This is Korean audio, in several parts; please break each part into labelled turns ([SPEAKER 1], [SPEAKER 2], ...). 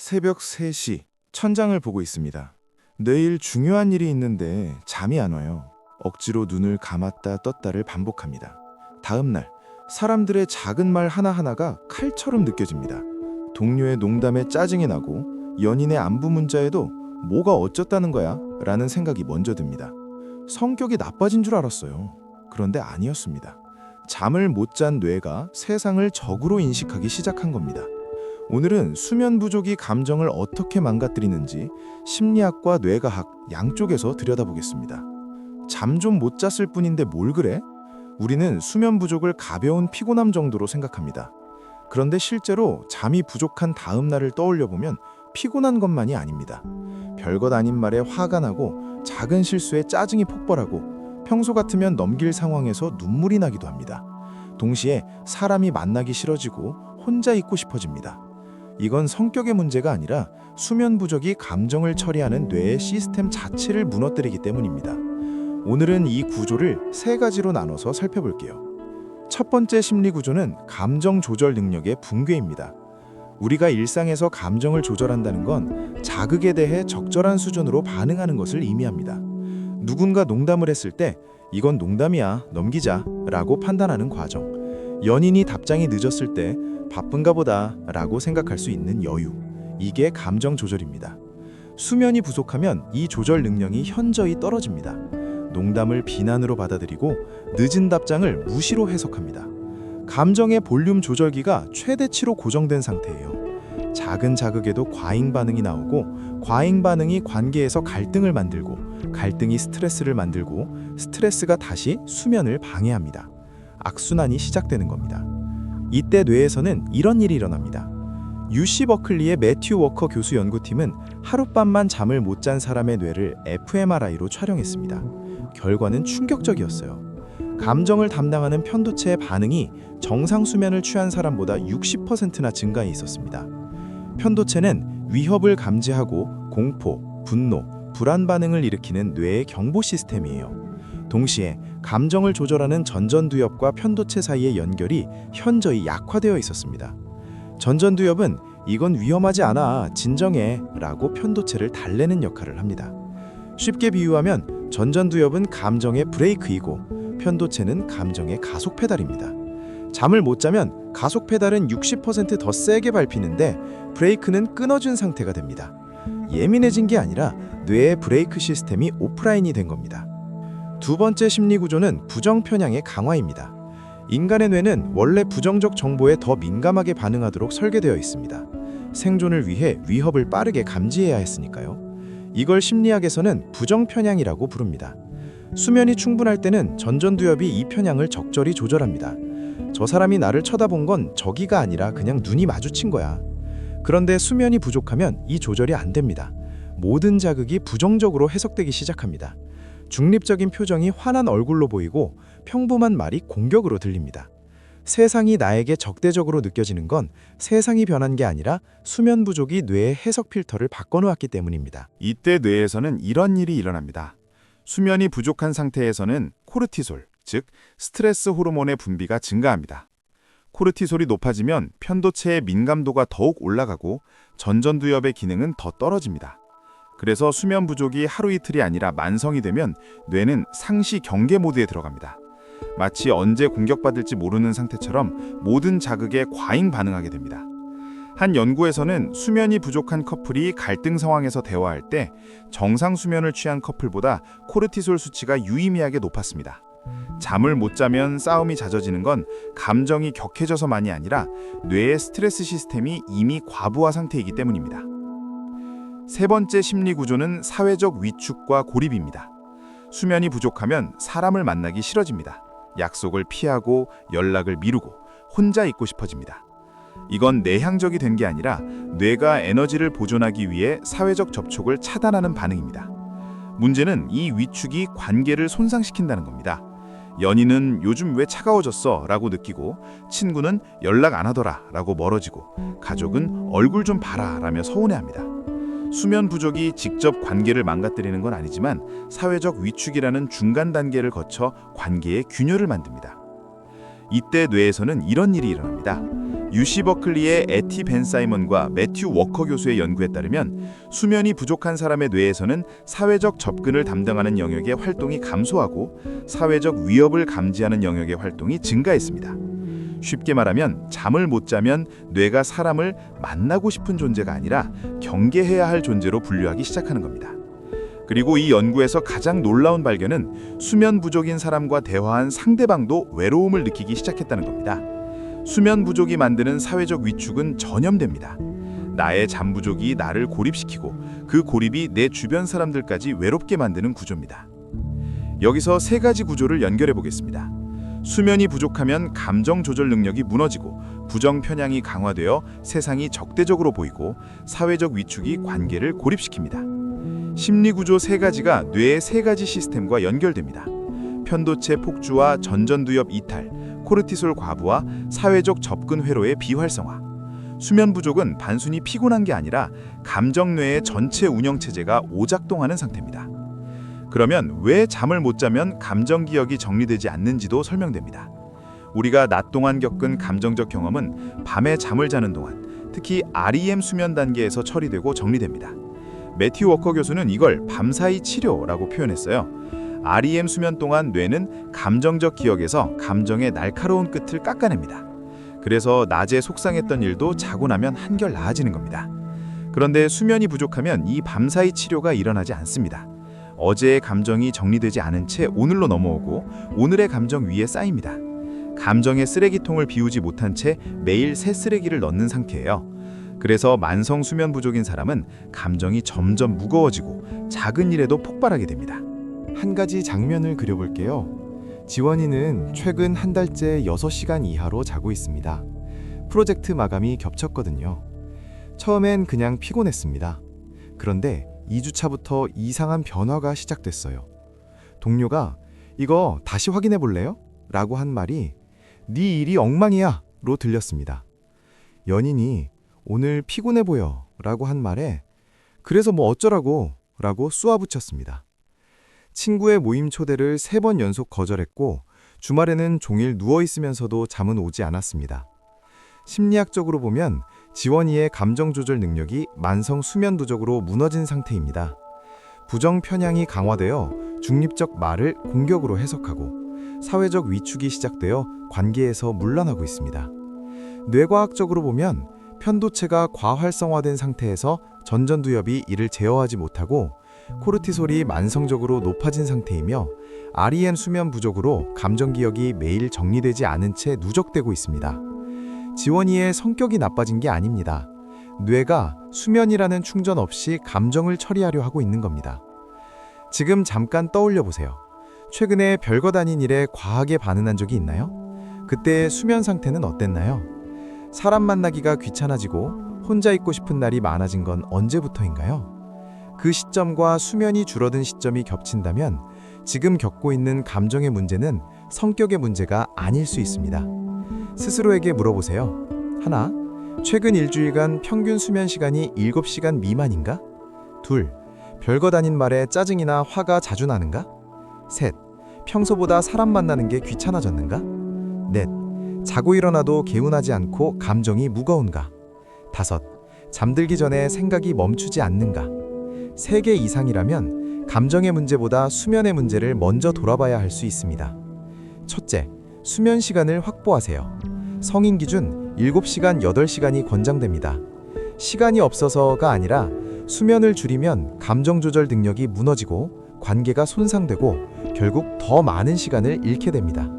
[SPEAKER 1] 새벽 3시 천장을 보고 있습니다. 내일 중요한 일이 있는데 잠이 안 와요. 억지로 눈을 감았다 떴다를 반복합니다. 다음 날 사람들의 작은 말 하나하나가 칼처럼 느껴집니다. 동료의 농담에 짜증이 나고 연인의 안부 문자에도 뭐가 어쩌다는 거야? 라는 생각이 먼저 듭니다. 성격이 나빠진 줄 알았어요. 그런데 아니었습니다. 잠을 못 잔 뇌가 세상을 적으로 인식하기 시작한 겁니다. 오늘은 수면 부족이 감정을 어떻게 망가뜨리는지 심리학과 뇌과학 양쪽에서 들여다보겠습니다. 잠 좀 못 잤을 뿐인데 뭘 그래? 우리는 수면 부족을 가벼운 피곤함 정도로 생각합니다. 그런데 실제로 잠이 부족한 다음 날을 떠올려 보면 피곤한 것만이 아닙니다. 별것 아닌 말에 화가 나고 작은 실수에 짜증이 폭발하고 평소 같으면 넘길 상황에서 눈물이 나기도 합니다. 동시에 사람이 만나기 싫어지고 혼자 있고 싶어집니다. 이건 성격의 문제가 아니라 수면 부족이 감정을 처리하는 뇌의 시스템 자체를 무너뜨리기 때문입니다. 오늘은 이 구조를 3가지로 나눠서 살펴볼게요. 첫 번째 심리 구조는 감정 조절 능력의 붕괴입니다. 우리가 일상에서 감정을 조절한다는 건 자극에 대해 적절한 수준으로 반응하는 것을 의미합니다. 누군가 농담을 했을 때 이건 농담이야, 넘기자 라고 판단하는 과정. 연인이 답장이 늦었을 때 바쁜가 보다 라고 생각할 수 있는 여유. 이게 감정 조절입니다. 수면이 부족하면 이 조절 능력이 현저히 떨어집니다. 농담을 비난으로 받아들이고 늦은 답장을 무시로 해석합니다. 감정의 볼륨 조절기가 최대치로 고정된 상태예요. 작은 자극에도 과잉 반응이 나오고 과잉 반응이 관계에서 갈등을 만들고 갈등이 스트레스를 만들고 스트레스가 다시 수면을 방해합니다. 악순환이 시작되는 겁니다. 이때 뇌에서는 이런 일이 일어납니다. UC 버클리의 매튜 워커 교수 연구팀은 하룻밤만 잠을 못 잔 사람의 뇌를 fMRI로 촬영했습니다. 결과는 충격적이었어요. 감정을 담당하는 편도체의 반응이 정상 수면을 취한 사람보다 60%나 증가해 있었습니다. 편도체는 위협을 감지하고 공포, 분노, 불안 반응을 일으키는 뇌의 경보 시스템이에요. 동시에 감정을 조절하는 전전두엽과 편도체 사이의 연결이 현저히 약화되어 있었습니다. 전전두엽은 이건 위험하지 않아, 진정해 라고 편도체를 달래는 역할을 합니다. 쉽게 비유하면 전전두엽은 감정의 브레이크이고 편도체는 감정의 가속 페달입니다. 잠을 못 자면 가속 페달은 60% 더 세게 밟히는데 브레이크는 끊어진 상태가 됩니다. 예민해진 게 아니라 뇌의 브레이크 시스템이 오프라인이 된 겁니다. 두 번째 심리 구조는 부정 편향의 강화입니다. 인간의 뇌는 원래 부정적 정보에 더 민감하게 반응하도록 설계되어 있습니다. 생존을 위해 위협을 빠르게 감지해야 했으니까요. 이걸 심리학에서는 부정 편향이라고 부릅니다. 수면이 충분할 때는 전전두엽이 이 편향을 적절히 조절합니다. 저 사람이 나를 쳐다본 건 적이가 아니라 그냥 눈이 마주친 거야. 그런데 수면이 부족하면 이 조절이 안 됩니다. 모든 자극이 부정적으로 해석되기 시작합니다. 중립적인 표정이 화난 얼굴로 보이고 평범한 말이 공격으로 들립니다. 세상이 나에게 적대적으로 느껴지는 건 세상이 변한 게 아니라 수면 부족이 뇌의 해석 필터를 바꿔놓았기 때문입니다.
[SPEAKER 2] 이때 뇌에서는 이런 일이 일어납니다. 수면이 부족한 상태에서는 코르티솔, 즉 스트레스 호르몬의 분비가 증가합니다. 코르티솔이 높아지면 편도체의 민감도가 더욱 올라가고 전전두엽의 기능은 더 떨어집니다. 그래서 수면 부족이 하루 이틀이 아니라 만성이 되면 뇌는 상시 경계 모드에 들어갑니다. 마치 언제 공격받을지 모르는 상태처럼 모든 자극에 과잉 반응하게 됩니다. 한 연구에서는 수면이 부족한 커플이 갈등 상황에서 대화할 때 정상 수면을 취한 커플보다 코르티솔 수치가 유의미하게 높았습니다. 잠을 못 자면 싸움이 잦아지는 건 감정이 격해져서만이 아니라 뇌의 스트레스 시스템이 이미 과부하 상태이기 때문입니다. 세 번째 심리 구조는 사회적 위축과 고립입니다. 수면이 부족하면 사람을 만나기 싫어집니다. 약속을 피하고 연락을 미루고 혼자 있고 싶어집니다. 이건 내향적이 된 게 아니라 뇌가 에너지를 보존하기 위해 사회적 접촉을 차단하는 반응입니다. 문제는 이 위축이 관계를 손상시킨다는 겁니다. 연인은 요즘 왜 차가워졌어? 라고 느끼고 친구는 연락 안 하더라 라고 멀어지고 가족은 얼굴 좀 봐라 라며 서운해합니다. 수면 부족이 직접 관계를 망가뜨리는 건 아니지만 사회적 위축이라는 중간 단계를 거쳐 관계의 균열을 만듭니다. 이때 뇌에서는 이런 일이 일어납니다. UC 버클리의 에티 벤 사이먼과 매튜 워커 교수의 연구에 따르면 수면이 부족한 사람의 뇌에서는 사회적 접근을 담당하는 영역의 활동이 감소하고 사회적 위협을 감지하는 영역의 활동이 증가했습니다. 쉽게 말하면 잠을 못 자면 뇌가 사람을 만나고 싶은 존재가 아니라 경계해야 할 존재로 분류하기 시작하는 겁니다. 그리고 이 연구에서 가장 놀라운 발견은 수면 부족인 사람과 대화한 상대방도 외로움을 느끼기 시작했다는 겁니다. 수면 부족이 만드는 사회적 위축은 전염됩니다. 나의 잠 부족이 나를 고립시키고 그 고립이 내 주변 사람들까지 외롭게 만드는 구조입니다. 여기서 세 가지 구조를 연결해 보겠습니다. 수면이 부족하면 감정 조절 능력이 무너지고 부정 편향이 강화되어 세상이 적대적으로 보이고 사회적 위축이 관계를 고립시킵니다. 심리 구조 세 가지가 뇌의 세 가지 시스템과 연결됩니다. 편도체 폭주와 전전두엽 이탈, 코르티솔 과부와 사회적 접근 회로의 비활성화. 수면 부족은 단순히 피곤한 게 아니라 감정뇌의 전체 운영 체제가 오작동하는 상태입니다. 그러면 왜 잠을 못 자면 감정 기억이 정리되지 않는지도 설명됩니다. 우리가 낮 동안 겪은 감정적 경험은 밤에 잠을 자는 동안, 특히 REM 수면 단계에서 처리되고 정리됩니다. 매튜 워커 교수는 이걸 밤사이 치료라고 표현했어요. REM 수면 동안 뇌는 감정적 기억에서 감정의 날카로운 끝을 깎아냅니다. 그래서 낮에 속상했던 일도 자고 나면 한결 나아지는 겁니다. 그런데 수면이 부족하면 이 밤사이 치료가 일어나지 않습니다. 어제의 감정이 정리되지 않은 채 오늘로 넘어오고 오늘의 감정 위에 쌓입니다. 감정의 쓰레기통을 비우지 못한 채 매일 새 쓰레기를 넣는 상태예요. 그래서 만성 수면 부족인 사람은 감정이 점점 무거워지고 작은 일에도 폭발하게 됩니다.
[SPEAKER 1] 한 가지 장면을 그려볼게요. 지원이는 최근 한 달째 6시간 이하로 자고 있습니다. 프로젝트 마감이 겹쳤거든요. 처음엔 그냥 피곤했습니다. 그런데 2주차부터 이상한 변화가 시작됐어요. 동료가 "이거 다시 확인해 볼래요?" 라고 한 말이 "네 일이 엉망이야" 로 들렸습니다. 연인이 "오늘 피곤해 보여" 라고 한 말에 "그래서 뭐 어쩌라고" 라고 쏘아붙였습니다. 친구의 모임 초대를 3번 연속 거절했고 주말에는 종일 누워있으면서도 잠은 오지 않았습니다. 심리학적으로 보면 지원이의 감정 조절 능력이 만성 수면 부족으로 무너진 상태입니다. 부정 편향이 강화되어 중립적 말을 공격으로 해석하고 사회적 위축이 시작되어 관계에서 물러나고 있습니다. 뇌과학적으로 보면 편도체가 과활성화된 상태에서 전전두엽이 이를 제어하지 못하고 코르티솔이 만성적으로 높아진 상태이며 REM 수면 부족으로 감정 기억이 매일 정리되지 않은 채 누적되고 있습니다. 지원이의 성격이 나빠진 게 아닙니다. 뇌가 수면이라는 충전 없이 감정을 처리하려 하고 있는 겁니다. 지금 잠깐 떠올려 보세요. 최근에 별것 아닌 일에 과하게 반응한 적이 있나요? 그때의 수면 상태는 어땠나요? 사람 만나기가 귀찮아지고 혼자 있고 싶은 날이 많아진 건 언제부터인가요? 그 시점과 수면이 줄어든 시점이 겹친다면 지금 겪고 있는 감정의 문제는 성격의 문제가 아닐 수 있습니다. 스스로에게 물어보세요. 하나, 최근 일주일간 평균 수면 시간이 7시간 미만인가? 둘, 별것 아닌 말에 짜증이나 화가 자주 나는가? 셋, 평소보다 사람 만나는 게 귀찮아졌는가? 넷, 자고 일어나도 개운하지 않고 감정이 무거운가? 다섯, 잠들기 전에 생각이 멈추지 않는가? 3개 이상이라면 감정의 문제보다 수면의 문제를 먼저 돌아봐야 할 수 있습니다. 첫째, 수면 시간을 확보하세요. 성인 기준 7시간, 8시간이 권장됩니다. 시간이 없어서가 아니라 수면을 줄이면 감정 조절 능력이 무너지고 관계가 손상되고 결국 더 많은 시간을 잃게 됩니다.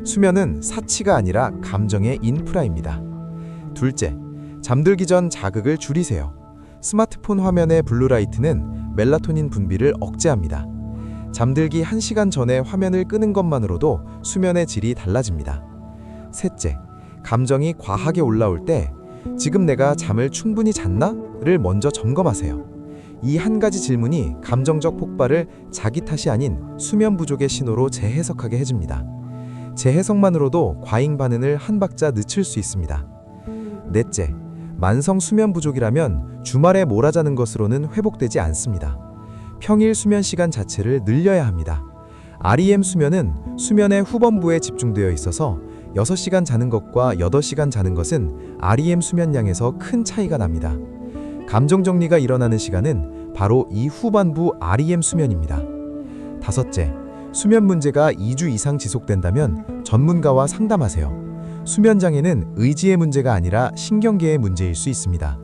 [SPEAKER 1] 수면은 사치가 아니라 감정의 인프라입니다. 둘째, 잠들기 전 자극을 줄이세요. 스마트폰 화면의 블루라이트는 멜라토닌 분비를 억제합니다. 잠들기 1시간 전에 화면을 끄는 것만으로도 수면의 질이 달라집니다. 셋째, 감정이 과하게 올라올 때 지금 내가 잠을 충분히 잤나?를 먼저 점검하세요. 이 한 가지 질문이 감정적 폭발을 자기 탓이 아닌 수면 부족의 신호로 재해석하게 해줍니다. 재해석만으로도 과잉 반응을 한 박자 늦출 수 있습니다. 넷째, 만성 수면 부족이라면 주말에 몰아자는 것으로는 회복되지 않습니다. 평일 수면 시간 자체를 늘려야 합니다. REM 수면은 수면의 후반부에 집중되어 있어서
[SPEAKER 3] 6시간 자는 것과 8시간 자는 것은 REM 수면량에서 큰 차이가 납니다. 감정 정리가 일어나는 시간은 바로 이 후반부 REM 수면입니다. 다섯째, 수면 문제가 2주 이상 지속된다면 전문가와 상담하세요. 수면 장애는 의지의 문제가 아니라 신경계의 문제일 수 있습니다.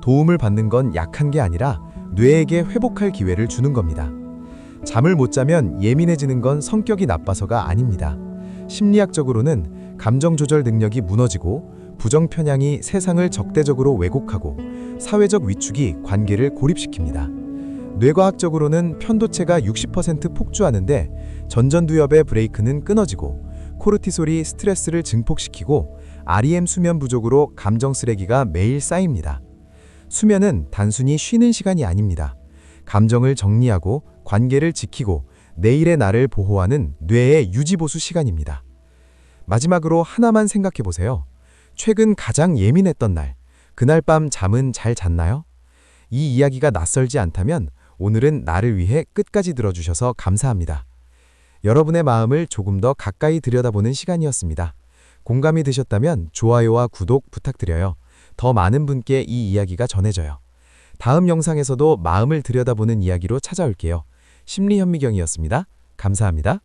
[SPEAKER 3] 도움을 받는 건 약한 게 아니라 뇌에게 회복할 기회를 주는 겁니다. 잠을 못 자면 예민해지는 건 성격이 나빠서가 아닙니다. 심리학적으로는 감정 조절 능력이 무너지고 부정 편향이 세상을 적대적으로 왜곡하고 사회적 위축이 관계를 고립시킵니다. 뇌과학적으로는 편도체가 60% 폭주하는데 전전두엽의 브레이크는 끊어지고 코르티솔이 스트레스를 증폭시키고 REM 수면 부족으로 감정 쓰레기가 매일 쌓입니다. 수면은 단순히 쉬는 시간이 아닙니다. 감정을 정리하고 관계를 지키고 내일의 나를 보호하는 뇌의 유지보수 시간입니다. 마지막으로 하나만 생각해 보세요. 최근 가장 예민했던 날, 그날 밤 잠은 잘 잤나요? 이 이야기가 낯설지 않다면 오늘은 나를 위해 끝까지 들어주셔서 감사합니다. 여러분의 마음을 조금 더 가까이 들여다보는 시간이었습니다. 공감이 되셨다면 좋아요와 구독 부탁드려요. 더 많은 분께 이 이야기가 전해져요. 다음 영상에서도 마음을 들여다보는 이야기로 찾아올게요. 심리현미경이었습니다. 감사합니다.